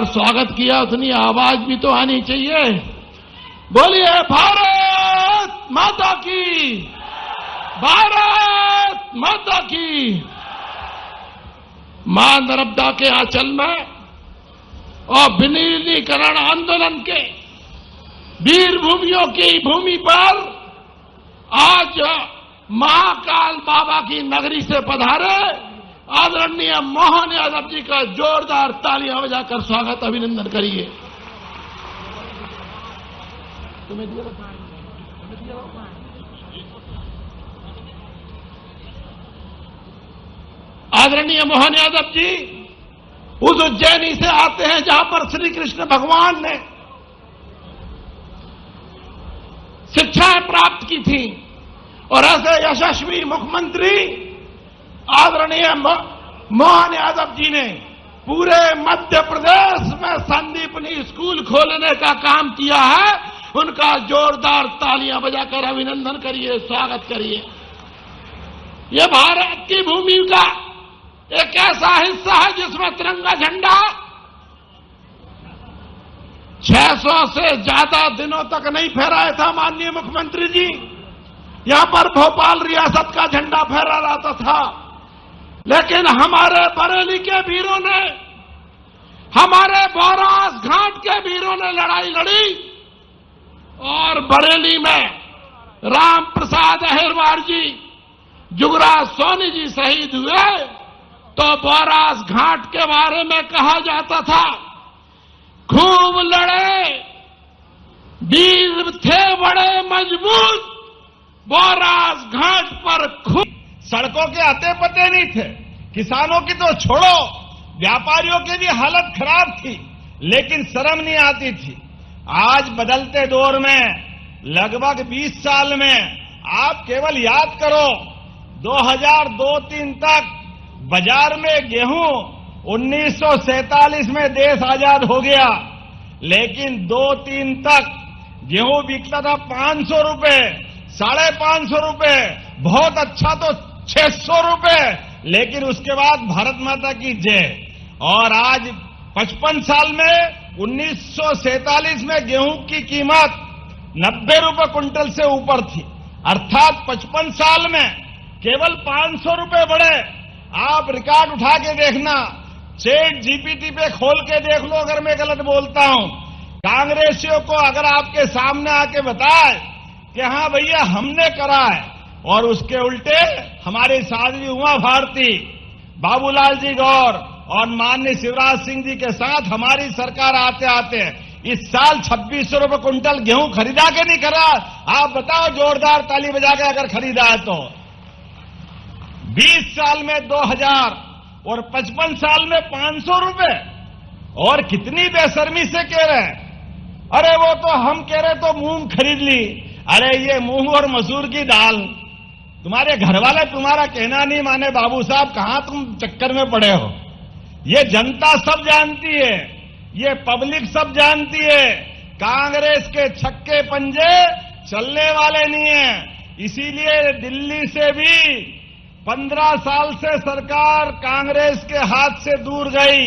स्वागत किया उतनी आवाज भी तो आनी चाहिए। बोलिए भारत माता की, भारत माता की। मां नर्मदा के आंचल में और विलीनीकरण आंदोलन के वीर भूमियों की भूमि पर आज महाकाल बाबा की नगरी से पधारे आदरणीय मोहन यादव जी का जोरदार तालियां बजाकर स्वागत अभिनंदन करिए। आदरणीय मोहन यादव जी उस उज्जैनी से आते हैं जहां पर श्री कृष्ण भगवान ने शिक्षाएं प्राप्त की थी और ऐसे यशस्वी मुख्यमंत्री आदरणीय मोहन यादव जी ने पूरे मध्य प्रदेश में संदीपनी स्कूल खोलने का काम किया है। उनका जोरदार तालियां बजाकर अभिनंदन करिए, स्वागत करिए। ये भारत की भूमि का एक ऐसा हिस्सा है जिसमें तिरंगा झंडा 600 से ज्यादा दिनों तक नहीं फहराया था। माननीय मुख्यमंत्री जी, यहां पर भोपाल रियासत का झंडा फहरा रहता था, लेकिन हमारे बरेली के वीरों ने, हमारे बोरास घाट के वीरों ने लड़ाई लड़ी और बरेली में राम प्रसाद अहिरवार जी, जुगराज सोनी जी शहीद हुए तो बोरास घाट के बारे में कहा जाता था, खूब लड़े, वीर थे बड़े मजबूत, बोरास घाट पर खूब। सड़कों के अते पते नहीं थे, किसानों की तो छोड़ो, व्यापारियों की भी हालत खराब थी, लेकिन शर्म नहीं आती थी। आज बदलते दौर में लगभग 20 साल में आप केवल याद करो 2002-03 तक बाजार में गेहूं 1947 में देश आजाद हो गया, लेकिन 2-3 तक गेहूं बिकता था 500 रुपए, 550 रुपए, बहुत अच्छा तो 600 रुपए, लेकिन उसके बाद भारत माता की जय। और आज 55 साल में 1947 में गेहूं की कीमत 90 रुपए क्विंटल से ऊपर थी, अर्थात 55 साल में केवल 500 रुपए बढ़े। आप रिकॉर्ड उठा के देखना, चैट जीपीटी पे खोल के देख लो अगर मैं गलत बोलता हूं। कांग्रेसियों को अगर आपके सामने आके बताए कि हां भैया हमने करा है, और उसके उल्टे हमारी साध्वी उमा भारती, बाबूलाल जी गौर और माननीय शिवराज सिंह जी के साथ हमारी सरकार आते आते इस साल 2600 रुपए क्विंटल गेहूं खरीदा के नहीं करा? आप बताओ, जोरदार ताली बजा के अगर खरीदा है तो। 20 साल में 2000 और 55 साल में 500 रुपए, और कितनी बेशर्मी से कह रहे हैं। अरे वो तो हम कह रहे तो मूंग खरीद ली। अरे ये मूंग और मसूर की दाल, तुम्हारे घर वाले तुम्हारा कहना नहीं माने बाबू साहब, कहां तुम चक्कर में पड़े हो। ये जनता सब जानती है, ये पब्लिक सब जानती है, कांग्रेस के छक्के पंजे चलने वाले नहीं है। इसीलिए दिल्ली से भी 15 साल से सरकार कांग्रेस के हाथ से दूर गई,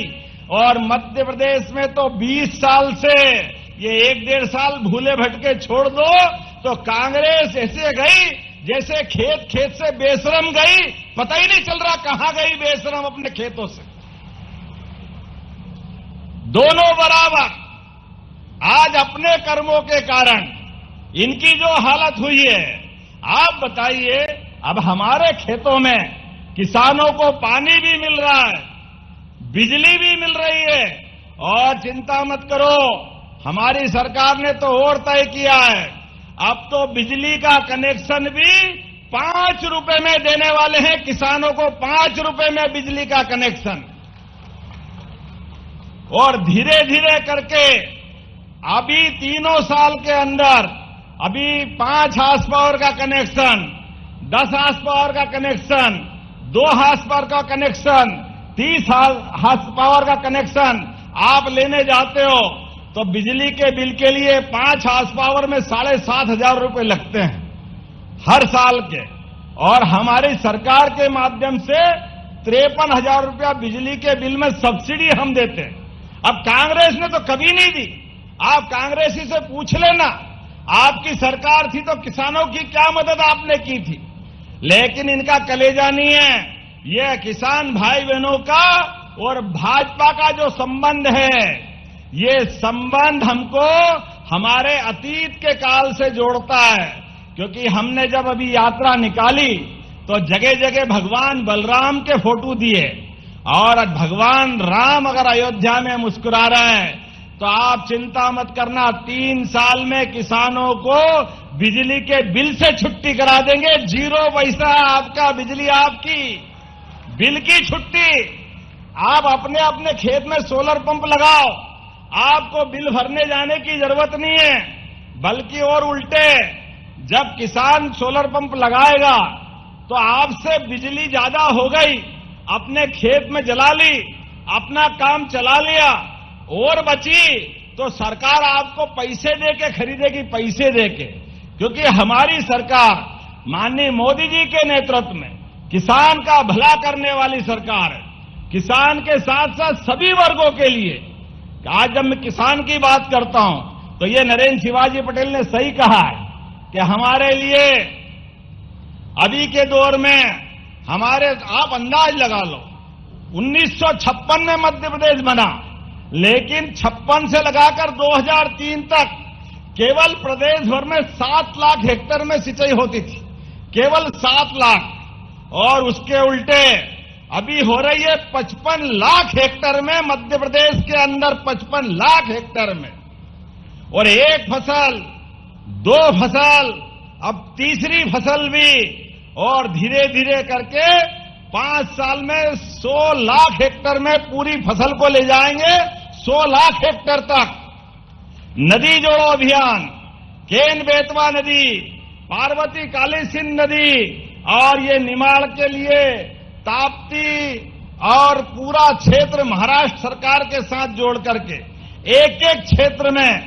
और मध्य प्रदेश में तो 20 साल से, ये 1-1.5 साल भूले भटके छोड़ दो तो कांग्रेस ऐसे गई जैसे खेत खेत से बेशरम गई, पता ही नहीं चल रहा कहां गई बेशरम अपने खेतों से। दोनों बराबर। आज अपने कर्मों के कारण इनकी जो हालत हुई है, आप बताइए, अब हमारे खेतों में किसानों को पानी भी मिल रहा है, बिजली भी मिल रही है, और चिंता मत करो, हमारी सरकार ने तो और तय किया है, अब तो बिजली का कनेक्शन भी 5 रुपए में देने वाले हैं किसानों को, 5 रुपए में बिजली का कनेक्शन। और धीरे धीरे करके अभी 3 साल के अंदर अभी 5 हार्स पावर का कनेक्शन, 10 हार्स पावर का कनेक्शन, 2 हार्स पावर का कनेक्शन, 30 हार्स पावर का कनेक्शन आप लेने जाते हो तो बिजली के बिल के लिए 5 हार्स पावर में 7,500 रुपए लगते हैं हर साल के। और हमारी सरकार के माध्यम से 53,000 रुपया बिजली के बिल में सब्सिडी हम देते हैं। अब कांग्रेस ने तो कभी नहीं दी। आप कांग्रेसी से पूछ लेना, आपकी सरकार थी तो किसानों की क्या मदद आपने की थी। लेकिन इनका कलेजा नहीं है। यह किसान भाई बहनों का और भाजपा का जो संबंध है, ये संबंध हमको हमारे अतीत के काल से जोड़ता है। क्योंकि हमने जब अभी यात्रा निकाली तो जगह जगह भगवान बलराम के फोटो दिए, और भगवान राम अगर अयोध्या में मुस्कुरा रहे हैं तो आप चिंता मत करना, 3 साल में किसानों को बिजली के बिल से छुट्टी करा देंगे। 0 पैसा आपका, बिजली आपकी, बिल की छुट्टी। आप अपने अपने खेत में सोलर पंप लगाओ, आपको बिल भरने जाने की जरूरत नहीं है। बल्कि और उल्टे, जब किसान सोलर पंप लगाएगा तो आपसे बिजली ज्यादा हो गई, अपने खेत में जला ली, अपना काम चला लिया, और बची तो सरकार आपको पैसे देके खरीदेगी, पैसे देके। क्योंकि हमारी सरकार माननीय मोदी जी के नेतृत्व में किसान का भला करने वाली सरकार है। किसान के साथ साथ सभी वर्गों के लिए। आज जब मैं किसान की बात करता हूं तो ये नरेंद्र शिवाजी पटेल ने सही कहा है कि हमारे लिए अभी के दौर में हमारे, आप अंदाज लगा लो, 1956 में मध्य प्रदेश बना, लेकिन 56 से लगाकर 2003 तक केवल प्रदेश भर में 7 लाख हेक्टेयर में सिंचाई होती थी, केवल 7 लाख। और उसके उल्टे अभी हो रही है 55 लाख हेक्टेयर में, मध्य प्रदेश के अंदर 55 लाख हेक्टेयर में। और एक फसल, 2 फसल, अब तीसरी फसल भी, और धीरे धीरे करके 5 साल में 100 लाख हेक्टेयर में पूरी फसल को ले जाएंगे, 100 लाख हेक्टेयर तक। नदी जोड़ो अभियान, केन बेतवा नदी, पार्वती काली सिंध नदी, और ये निमाड़ के लिए ताप्ती और पूरा क्षेत्र महाराष्ट्र सरकार के साथ जोड़ करके एक एक क्षेत्र में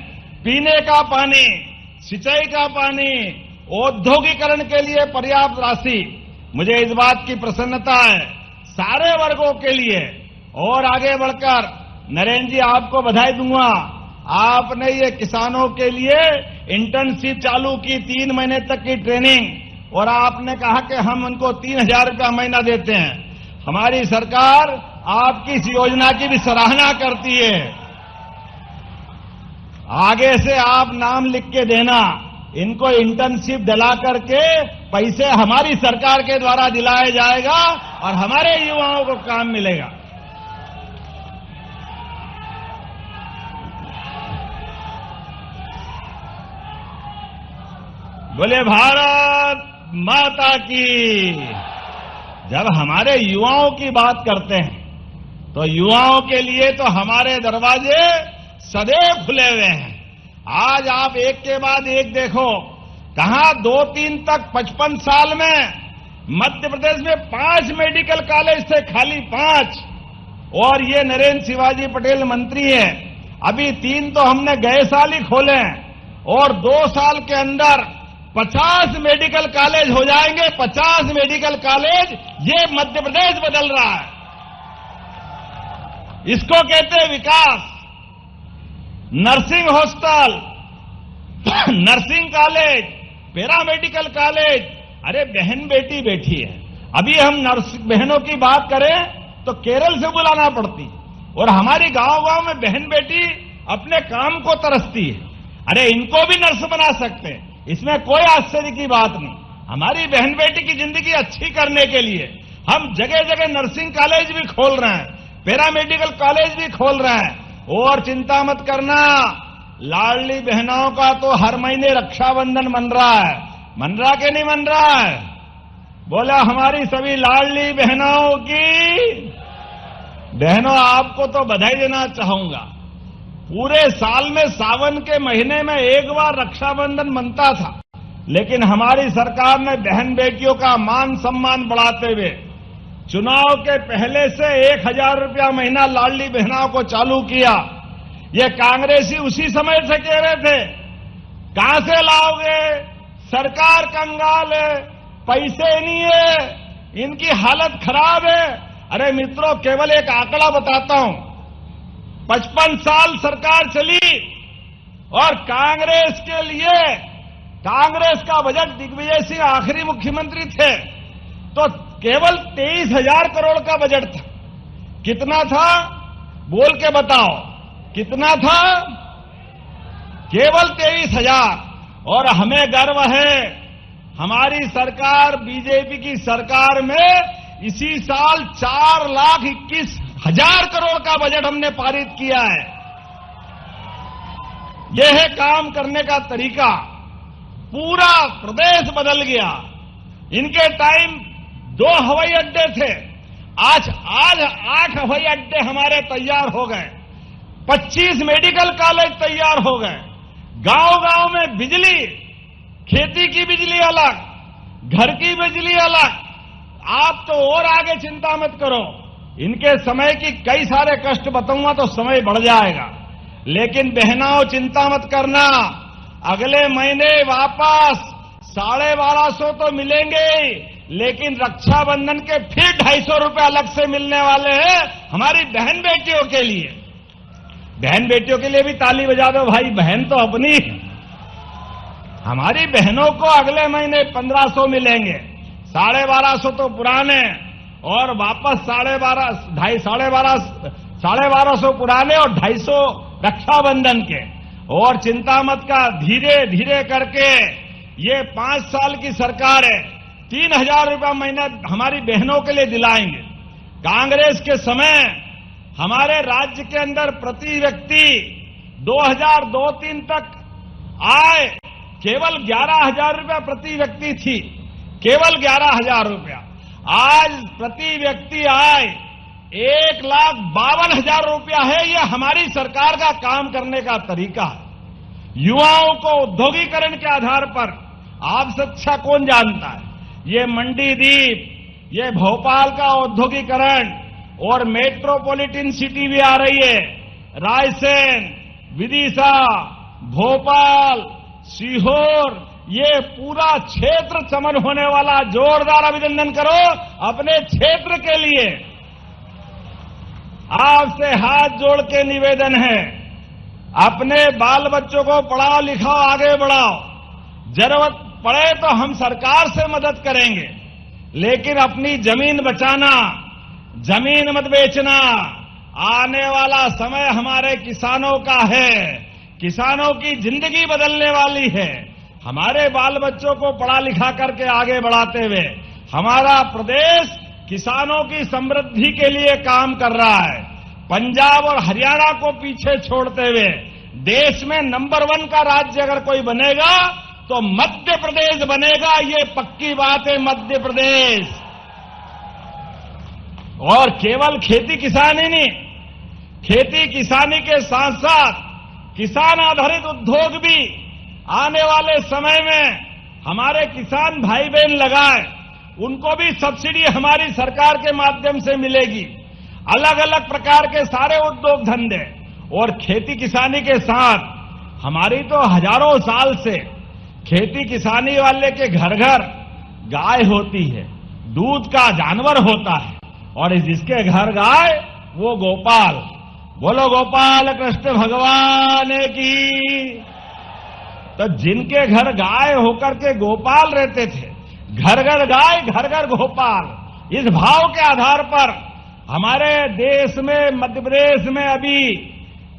पीने का पानी, सिंचाई का पानी, औद्योगिकरण के लिए पर्याप्त राशि। मुझे इस बात की प्रसन्नता है सारे वर्गों के लिए। और आगे बढ़कर नरेंद्र जी आपको बधाई दूंगा, आपने ये किसानों के लिए इंटर्नशिप चालू की, 3 महीने तक की ट्रेनिंग, और आपने कहा कि हम उनको 3,000 रुपया महीना देते हैं। हमारी सरकार आपकी इस योजना की भी सराहना करती है। आगे से आप नाम लिख के देना, इनको इंटर्नशिप दिला करके पैसे हमारी सरकार के द्वारा दिलाया जाएगा और हमारे युवाओं को काम मिलेगा। बोले भारत माता की। जब हमारे युवाओं की बात करते हैं तो युवाओं के लिए तो हमारे दरवाजे सदैव खुले हुए हैं। आज आप एक के बाद एक देखो, कहां 2-3 तक 55 साल में मध्य प्रदेश में 5 मेडिकल कॉलेज थे, खाली 5। और ये नरेंद्र शिवाजी पटेल मंत्री हैं, अभी 3 तो हमने गए साल ही खोले हैं, और 2 साल के अंदर 50 मेडिकल कॉलेज हो जाएंगे। 50 मेडिकल कॉलेज, ये मध्य प्रदेश बदल रहा है। इसको कहते हैं विकास। Nursing hostel, nursing college, paramedical college. अरे बहन बेटी बैठी है, अभी हम नर्स बहनों की बात करें तो केरल से बुलाना पड़ती, और हमारी गांव-गांव में बहन बेटी अपने काम को तरसती है। अरे इनको भी नर्स बना सकते हैं, इसमें कोई आश्चर्य की बात नहीं। हमारी बहन बेटी की जिंदगी अच्छी करने के लिए हम जगह जगह नर्सिंग कॉलेज भी खोल रहे हैं, पैरामेडिकल कॉलेज भी खोल रहे हैं। और चिंता मत करना, लाडली बहनों का तो हर महीने रक्षाबंधन मन रहा है। मन रहा कि नहीं मन रहा है? बोला हमारी सभी लाडली बहनों की। बहनों आपको तो बधाई देना चाहूंगा। पूरे साल में सावन के महीने में एक बार रक्षाबंधन मनता था, लेकिन हमारी सरकार ने बहन बेटियों का मान सम्मान बढ़ाते हुए चुनाव के पहले से 1,000 रुपया महीना लाडली बहनों को चालू किया। ये कांग्रेसी उसी समय से कह रहे थे कहां से लाओगे, सरकार कंगाल है, पैसे नहीं है, इनकी हालत खराब है। अरे मित्रों, केवल एक आंकड़ा बताता हूं। 55 साल सरकार चली और कांग्रेस के लिए कांग्रेस का बजट दिग्विजय सिंह आखिरी मुख्यमंत्री थे तो केवल 23,000 करोड़ का बजट था। कितना था बोल के बताओ, कितना था? केवल 23,000। और हमें गर्व है हमारी सरकार बीजेपी की सरकार में इसी साल 4,21,000 करोड़ का बजट हमने पारित किया है। यह है काम करने का तरीका। पूरा प्रदेश बदल गया। इनके टाइम 2 हवाई अड्डे थे, आज 8 हवाई अड्डे हमारे तैयार हो गए, 25 मेडिकल कॉलेज तैयार हो गए, गांव-गांव में बिजली, खेती की बिजली अलग, घर की बिजली अलग। आप तो और आगे चिंता मत करो, इनके समय की कई सारे कष्ट बताऊंगा तो समय बढ़ जाएगा। लेकिन बहनाओं चिंता मत करना, अगले महीने वापस 1250 तो मिलेंगे, लेकिन रक्षाबंधन के फिर 250 रुपए अलग से मिलने वाले हैं हमारी बहन बेटियों के लिए। बहन बेटियों के लिए भी ताली बजा दो भाई, बहन तो अपनी। हमारी बहनों को अगले महीने 1500 मिलेंगे, 1250 तो पुराने और वापस 1250 पुराने और 250 रक्षाबंधन के। और चिंता मत का, धीरे धीरे करके ये 5 साल की सरकार है, 3,000 रुपया महीना हमारी बहनों के लिए दिलाएंगे। कांग्रेस के समय हमारे राज्य के अंदर प्रति व्यक्ति 2002-03 तक आय केवल 11,000 रुपया प्रति व्यक्ति थी, केवल 11,000 रुपया। आज प्रति व्यक्ति आय 1,52,000 रुपया है। ये हमारी सरकार का काम करने का तरीका है। युवाओं को औद्योगिकरण के आधार पर आपसे अच्छा कौन जानता है, ये मंडीदीप, ये भोपाल का औद्योगिकरण और मेट्रोपॉलिटन सिटी भी आ रही है, रायसेन, विदिशा, भोपाल, सीहोर, ये पूरा क्षेत्र चमन होने वाला। जोरदार अभिनंदन करो अपने क्षेत्र के लिए। आपसे हाथ जोड़ के निवेदन है, अपने बाल बच्चों को पढ़ाओ लिखाओ, आगे बढ़ाओ। जरूरत पड़े तो हम सरकार से मदद करेंगे, लेकिन अपनी जमीन बचाना, जमीन मत बेचना। आने वाला समय हमारे किसानों का है, किसानों की जिंदगी बदलने वाली है। हमारे बाल बच्चों को पढ़ा लिखा करके आगे बढ़ाते हुए हमारा प्रदेश किसानों की समृद्धि के लिए काम कर रहा है। पंजाब और हरियाणा को पीछे छोड़ते हुए देश में नंबर 1 का राज्य अगर कोई बनेगा तो मध्य प्रदेश बनेगा। ये पक्की बात है, मध्य प्रदेश। और केवल खेती किसानी नहीं, खेती किसानी के साथ साथ किसान आधारित उद्योग भी आने वाले समय में हमारे किसान भाई बहन लगाए, उनको भी सब्सिडी हमारी सरकार के माध्यम से मिलेगी। अलग अलग प्रकार के सारे उद्योग धंधे और खेती किसानी के साथ हमारी तो हजारों साल से खेती किसानी वाले के घर घर गाय होती है, दूध का जानवर होता है, और जिसके घर गाय वो गोपाल। बोलो गोपाल कृष्ण भगवान की। तो जिनके घर गाय होकर के गोपाल रहते थे, घर घर गाय घर घर गोपाल, इस भाव के आधार पर हमारे देश में, मध्य प्रदेश में अभी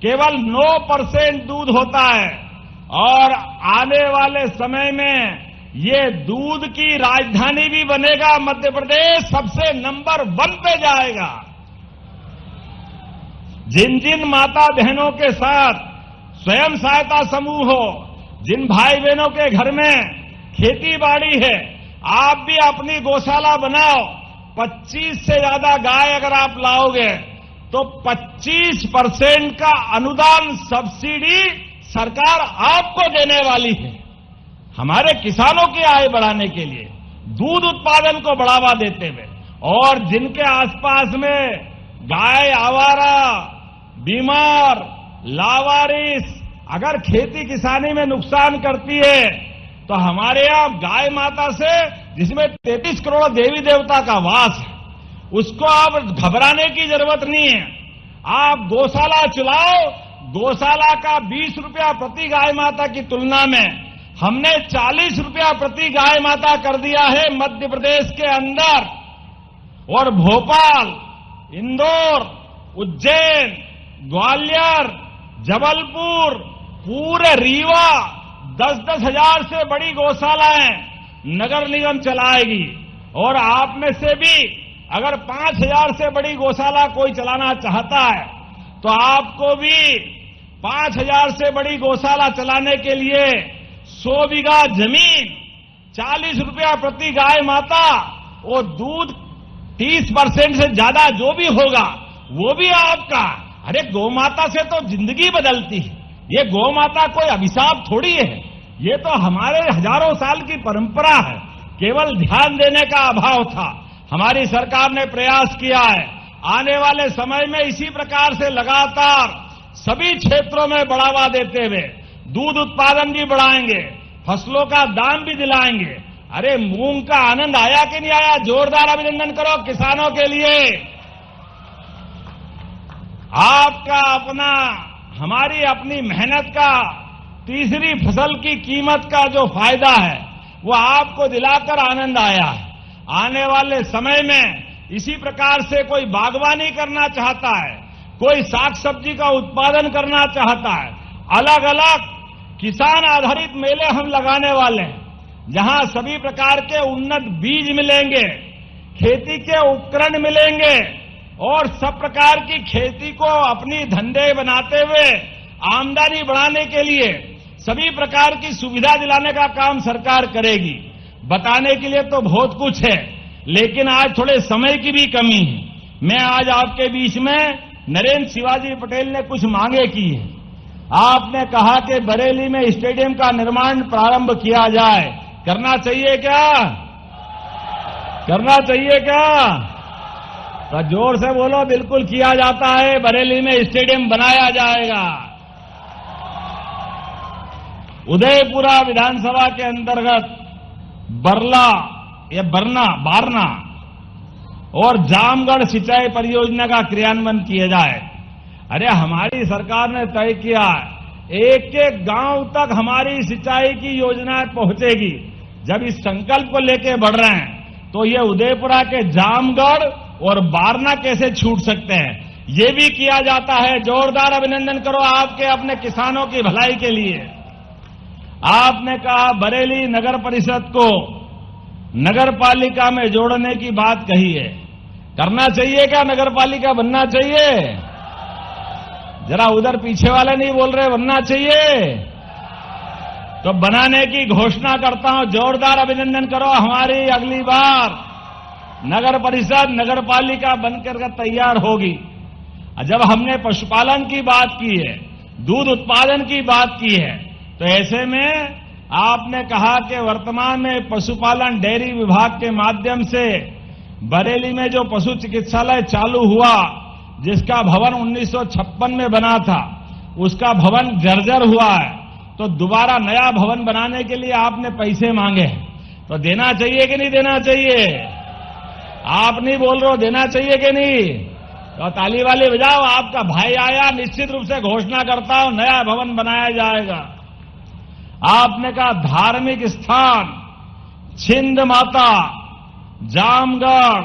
केवल 9% दूध होता है और आने वाले समय में ये दूध की राजधानी भी बनेगा। मध्य प्रदेश सबसे नंबर 1 पे जाएगा। जिन जिन माता बहनों के साथ स्वयं सहायता समूह हो, जिन भाई बहनों के घर में खेती बाड़ी है, आप भी अपनी गौशाला बनाओ। 25 से ज्यादा गाय अगर आप लाओगे तो 25% का अनुदान सब्सिडी सरकार आपको देने वाली है। हमारे किसानों की आय बढ़ाने के लिए, दूध उत्पादन को बढ़ावा देते हुए, और जिनके आसपास में गाय आवारा, बीमार, लावारिस अगर खेती किसानी में नुकसान करती है तो हमारे यहां गाय माता से, जिसमें 33 करोड़ देवी देवता का वास है, उसको अब घबराने की जरूरत नहीं है। आप गौशाला चलाओ, गौशाला का 20 रुपया प्रति गाय माता की तुलना में हमने 40 रुपया प्रति गाय माता कर दिया है मध्य प्रदेश के अंदर। और भोपाल, इंदौर, उज्जैन, ग्वालियर, जबलपुर, पूरे रीवा 10-10 हजार से बड़ी गौशालाएं नगर निगम चलाएगी। और आप में से भी अगर 5,000 से बड़ी गौशाला कोई चलाना चाहता है तो आपको भी 5,000 से बड़ी गौशाला चलाने के लिए 100 बीघा जमीन, 40 रुपया प्रति गाय माता और दूध 30% से ज्यादा जो भी होगा वो भी आपका। अरे गौ माता से तो जिंदगी बदलती है। ये गौ माता कोई अभिशाप थोड़ी है, ये तो हमारे हजारों साल की परंपरा है। केवल ध्यान देने का अभाव था। हमारी सरकार ने प्रयास किया है। आने वाले समय में इसी प्रकार से लगातार सभी क्षेत्रों में बढ़ावा देते हुए दूध उत्पादन भी बढ़ाएंगे, फसलों का दाम भी दिलाएंगे। अरे मूंग का आनंद आया कि नहीं आया? जोरदार अभिनंदन करो किसानों के लिए। आपका अपना, हमारी अपनी मेहनत का तीसरी फसल की कीमत का जो फायदा है वो आपको दिलाकर आनंद आया है। आने वाले समय में इसी प्रकार से कोई बागवानी करना चाहता है, कोई साग सब्जी का उत्पादन करना चाहता है, अलग अलग किसान आधारित मेले हम लगाने वाले हैं, जहां सभी प्रकार के उन्नत बीज मिलेंगे, खेती के उपकरण मिलेंगे और सब प्रकार की खेती को अपनी धंधे बनाते हुए आमदनी बढ़ाने के लिए सभी प्रकार की सुविधा दिलाने का काम सरकार करेगी। बताने के लिए तो बहुत कुछ है, लेकिन आज थोड़े समय की भी कमी है। मैं आज आपके बीच में नरेंद्र शिवाजी पटेल ने कुछ मांगे की है। आपने कहा कि बरेली में स्टेडियम का निर्माण प्रारंभ किया जाए। करना चाहिए क्या? करना चाहिए क्या? तो जोर से बोलो। बिल्कुल किया जाता है। बरेली में स्टेडियम बनाया जाएगा। उदयपुरा विधानसभा के अंतर्गत बारना और जामगढ़ सिंचाई परियोजना का क्रियान्वयन किया जाए। अरे हमारी सरकार ने तय किया एक एक गांव तक हमारी सिंचाई की योजनाएं पहुंचेगी। जब इस संकल्प को लेके बढ़ रहे हैं तो ये उदयपुरा के जामगढ़ और बारना कैसे छूट सकते हैं? ये भी किया जाता है। जोरदार अभिनंदन करो आपके अपने किसानों की भलाई के लिए। आपने कहा बरेली नगर परिषद को नगर पालिका में जोड़ने की बात कही है। करना चाहिए क्या? नगर पालिका बनना चाहिए? जरा उधर पीछे वाले नहीं बोल रहे, बनना चाहिए? तो बनाने की घोषणा करता हूं। जोरदार अभिनंदन करो। हमारी अगली बार नगर परिषद नगर पालिका बनकर तैयार होगी। जब हमने पशुपालन की बात की है, दूध उत्पादन की बात की है, तो ऐसे में आपने कहा कि वर्तमान में पशुपालन डेयरी विभाग के माध्यम से बरेली में जो पशु चिकित्सालय चालू हुआ, जिसका भवन 1956 में बना था, उसका भवन जर्जर हुआ है। तो दोबारा नया भवन बनाने के लिए आपने पैसे मांगे, तो देना चाहिए कि नहीं देना चाहिए? आप नहीं बोल रहे हो, देना चाहिए कि नहीं? तो ताली वाली बजाओ। आपका भाई आया, निश्चित रूप से घोषणा करता हूं नया भवन बनाया जाएगा। आपने कहा धार्मिक स्थान छिंद माता, जामगढ़,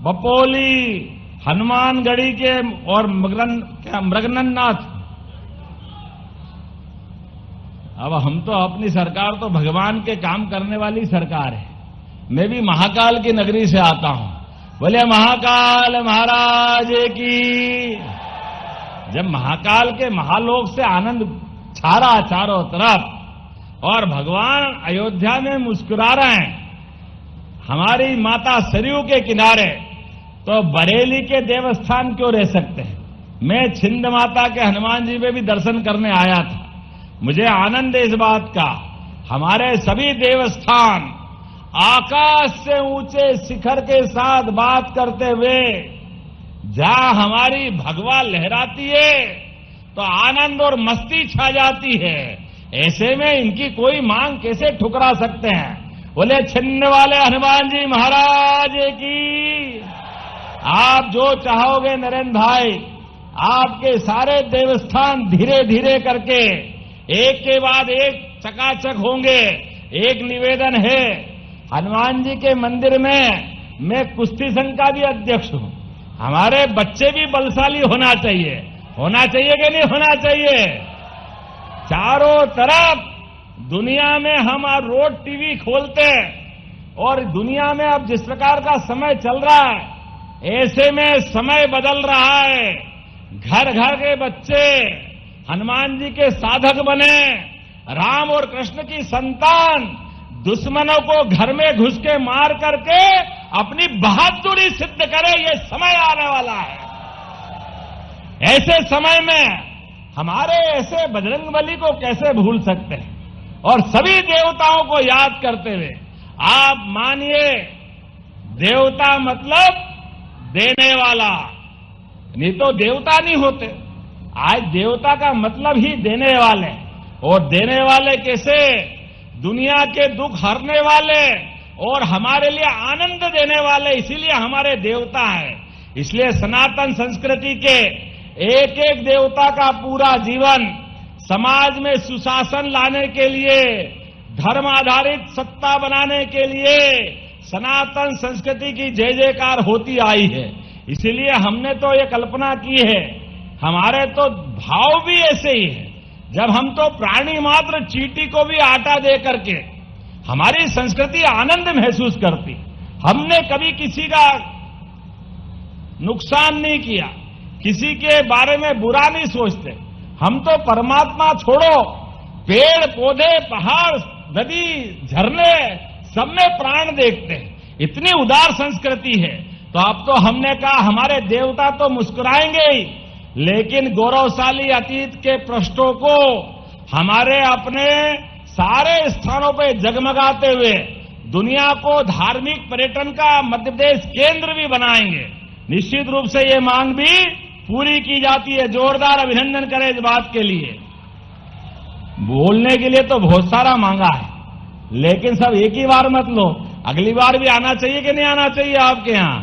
बपोली, हनुमानगढ़ी के और मृगननाथ। अब हम तो अपनी सरकार तो भगवान के काम करने वाली सरकार है। मैं भी महाकाल की नगरी से आता हूं। बोले महाकाल महाराज की। जब महाकाल के महालोक से आनंद छा रहा चारों तरफ और भगवान अयोध्या में मुस्कुरा रहे हैं, हमारी माता सरयू के किनारे, तो बरेली के देवस्थान क्यों रह सकते हैं? मैं छिंद माता के हनुमान जी में भी दर्शन करने आया था। मुझे आनंद है इस बात का। हमारे सभी देवस्थान आकाश से ऊंचे शिखर के साथ बात करते हुए जहां हमारी भगवा लहराती है तो आनंद और मस्ती छा जाती है। ऐसे में इनकी कोई मांग कैसे ठुकरा सकते हैं? बोले छिन्न वाले हनुमान जी महाराज की। आप जो चाहोगे नरेंद्र भाई, आपके सारे देवस्थान धीरे धीरे करके एक के बाद एक चकाचक होंगे। एक निवेदन है, हनुमान जी के मंदिर में मैं कुश्ती संघ का भी अध्यक्ष हूं। हमारे बच्चे भी बलशाली होना चाहिए कि नहीं होना चाहिए? चारों तरफ दुनिया में हम रोज टीवी खोलते हैं और दुनिया में अब जिस प्रकार का समय चल रहा है, ऐसे में समय बदल रहा है। घर घर के बच्चे हनुमान जी के साधक बने, राम और कृष्ण की संतान दुश्मनों को घर में घुस के मार करके अपनी बहादुरी सिद्ध करे, ये समय आने वाला है। ऐसे समय में हमारे ऐसे बजरंगबली को कैसे भूल सकते हैं? और सभी देवताओं को याद करते हुए आप मानिए, देवता मतलब देने वाला, नहीं तो देवता नहीं होते। आज देवता का मतलब ही देने वाले, और देने वाले कैसे? दुनिया के दुख हरने वाले और हमारे लिए आनंद देने वाले, इसीलिए हमारे देवता हैं। इसलिए सनातन संस्कृति के एक एक देवता का पूरा जीवन समाज में सुशासन लाने के लिए, धर्म आधारित सत्ता बनाने के लिए सनातन संस्कृति की जय जयकार होती आई है। इसीलिए हमने तो ये कल्पना की है, हमारे तो भाव भी ऐसे ही है। जब हम तो प्राणी मात्र चींटी को भी आटा दे करके हमारी संस्कृति आनंद महसूस करती। हमने कभी किसी का नुकसान नहीं किया, किसी के बारे में बुरा नहीं सोचते। हम तो परमात्मा छोड़ो, पेड़ पौधे पहाड़ नदी झरने सब में प्राण देखते हैं। इतनी उदार संस्कृति है। तो अब तो हमने कहा हमारे देवता तो मुस्कुराएंगे ही, लेकिन गौरवशाली अतीत के पृष्ठों को हमारे अपने सारे स्थानों पर जगमगाते हुए दुनिया को धार्मिक पर्यटन का मध्य प्रदेश केंद्र भी बनाएंगे। निश्चित रूप से ये मांग भी पूरी की जाती है। जोरदार अभिनंदन करें इस बात के लिए। बोलने के लिए तो बहुत सारा मांगा है, लेकिन सब एक ही बार मत लो। अगली बार भी आना चाहिए कि नहीं आना चाहिए आपके यहां?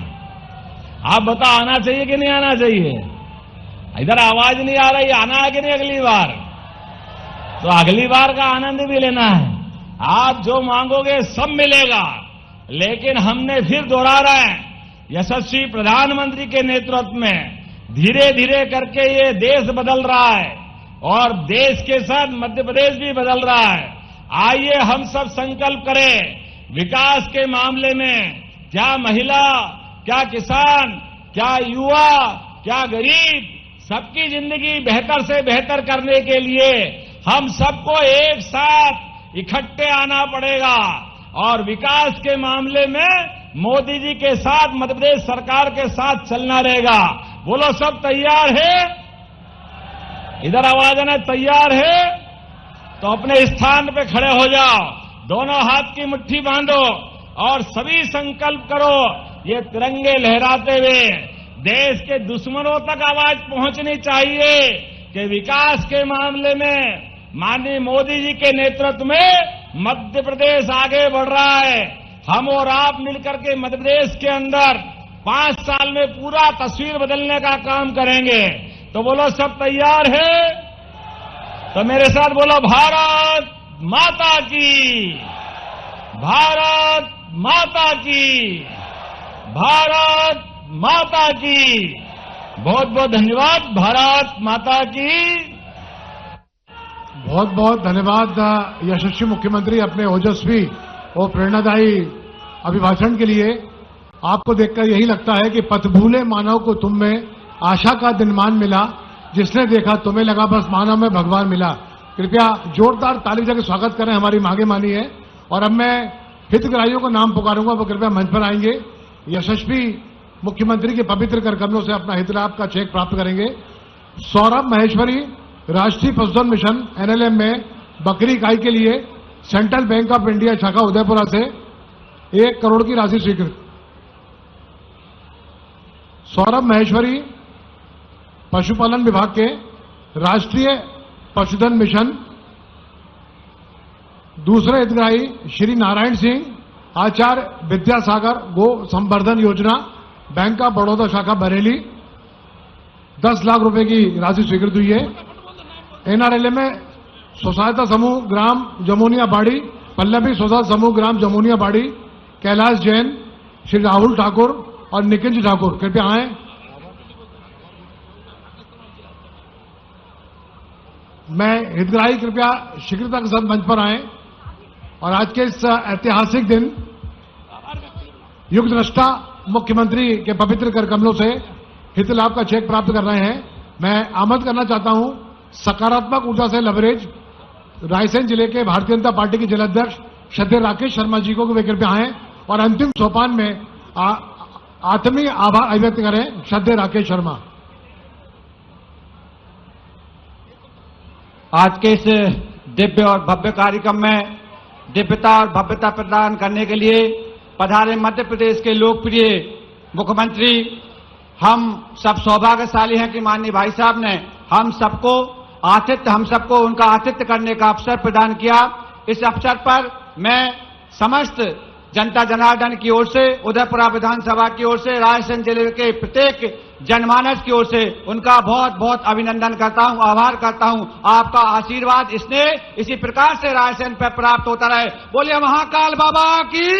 आप बताओ, आना चाहिए कि नहीं आना चाहिए? इधर आवाज नहीं आ रही, आना है कि नहीं अगली बार? तो अगली बार का आनंद भी लेना है। आप जो मांगोगे सब मिलेगा। लेकिन हमने फिर दोहरा रहे हैं, यशस्वी प्रधानमंत्री के नेतृत्व में धीरे धीरे करके ये देश बदल रहा है और देश के साथ मध्य प्रदेश भी बदल रहा है। आइए हम सब संकल्प करें, विकास के मामले में क्या महिला, क्या किसान, क्या युवा, क्या गरीब, सबकी जिंदगी बेहतर से बेहतर करने के लिए हम सबको एक साथ इकट्ठे आना पड़ेगा। और विकास के मामले में मोदी जी के साथ, मध्य प्रदेश सरकार के साथ चलना रहेगा। बोलो, सब तैयार है? इधर आवाज आना, तैयार है? तो अपने स्थान पे खड़े हो जाओ, दोनों हाथ की मुट्ठी बांधो और सभी संकल्प करो, ये तिरंगे लहराते हुए देश के दुश्मनों तक आवाज पहुंचनी चाहिए कि विकास के मामले में माननीय मोदी जी के नेतृत्व में मध्य प्रदेश आगे बढ़ रहा है। हम और आप मिलकर के मध्य प्रदेश के अंदर 5 साल में पूरा तस्वीर बदलने का काम करेंगे। तो बोलो, सब तैयार है? तो मेरे साथ बोलो, भारत माता की, भारत माता की, भारत माता की। बहुत बहुत धन्यवाद। भारत माता की। बहुत बहुत धन्यवाद यशस्वी मुख्यमंत्री अपने ओजस्वी और प्रेरणादायी अभिभाषण के लिए। आपको देखकर यही लगता है कि पथ भूले मानव को तुम में आशा का दिनमान मिला, जिसने देखा तुम्हें लगा बस मानव में भगवान मिला। कृपया जोरदार ताली बजा के स्वागत करें, हमारी मांगे मानी है। और अब मैं हितग्राहियों को नाम पुकारूंगा, वो कृपया मंच पर आएंगे। यशस्वी मुख्यमंत्री के पवित्र कर कमलों से अपना हित लाभ का चेक प्राप्त करेंगे। सौरभ महेश्वरी, राष्ट्रीय पशुधन मिशन एनएलएम में बकरी इकाई के लिए सेंट्रल बैंक ऑफ इंडिया शाखा उदयपुरा से 1 करोड़ की राशि स्वीकृत। सौरभ महेश्वरी, पशुपालन विभाग के राष्ट्रीय पशुधन मिशन। दूसरे हितग्राही श्री नारायण सिंह, आचार्य विद्यासागर गो संवर्धन योजना, बैंक ऑफ बड़ौदा शाखा बरेली। 10 लाख रुपए की राशि स्वीकृत हुई है। एनआरएलए में स्वसहायता समूह ग्राम जमुनिया बाड़ी, पल्लवी स्वसहायता समूह ग्राम जमुनिया बाड़ी, कैलाश जैन, श्री राहुल ठाकुर और निकिंज ठाकुर कृपया आए। मैं हितग्राही कृपया शीघ्रता के साथ मंच पर आए और आज के इस ऐतिहासिक दिन युग दृष्टा मुख्यमंत्री के पवित्र कर कमलों से हित लाभ का चेक प्राप्त कर रहे हैं। मैं आमंत्रित करना चाहता हूं सकारात्मक ऊर्जा से लवरेज रायसेन जिले के भारतीय जनता पार्टी के जिलाध्यक्ष श्रद्धेय राकेश शर्मा जी को वे कृपया आए और अंतिम सोपान में आत्मीय आभार अभिव्यक्त करें। श्रद्धेय राकेश शर्मा। आज के इस दिव्य और भव्य कार्यक्रम में दिव्यता और भव्यता प्रदान करने के लिए पधारे मध्य प्रदेश के लोकप्रिय मुख्यमंत्री, हम सब सौभाग्यशाली हैं कि माननीय भाई साहब ने हम सबको उनका आतिथ्य करने का अवसर प्रदान किया। इस अवसर पर मैं समस्त जनता जनार्दन की ओर से, उदयपुरा विधानसभा की ओर से, रायसेन जिले के प्रत्येक जनमानस की ओर से उनका बहुत बहुत अभिनंदन करता हूं, आभार करता हूं। आपका आशीर्वाद स्नेह इसी प्रकार से रायसेन पर प्राप्त होता रहे। बोलिए महाकाल बाबा की।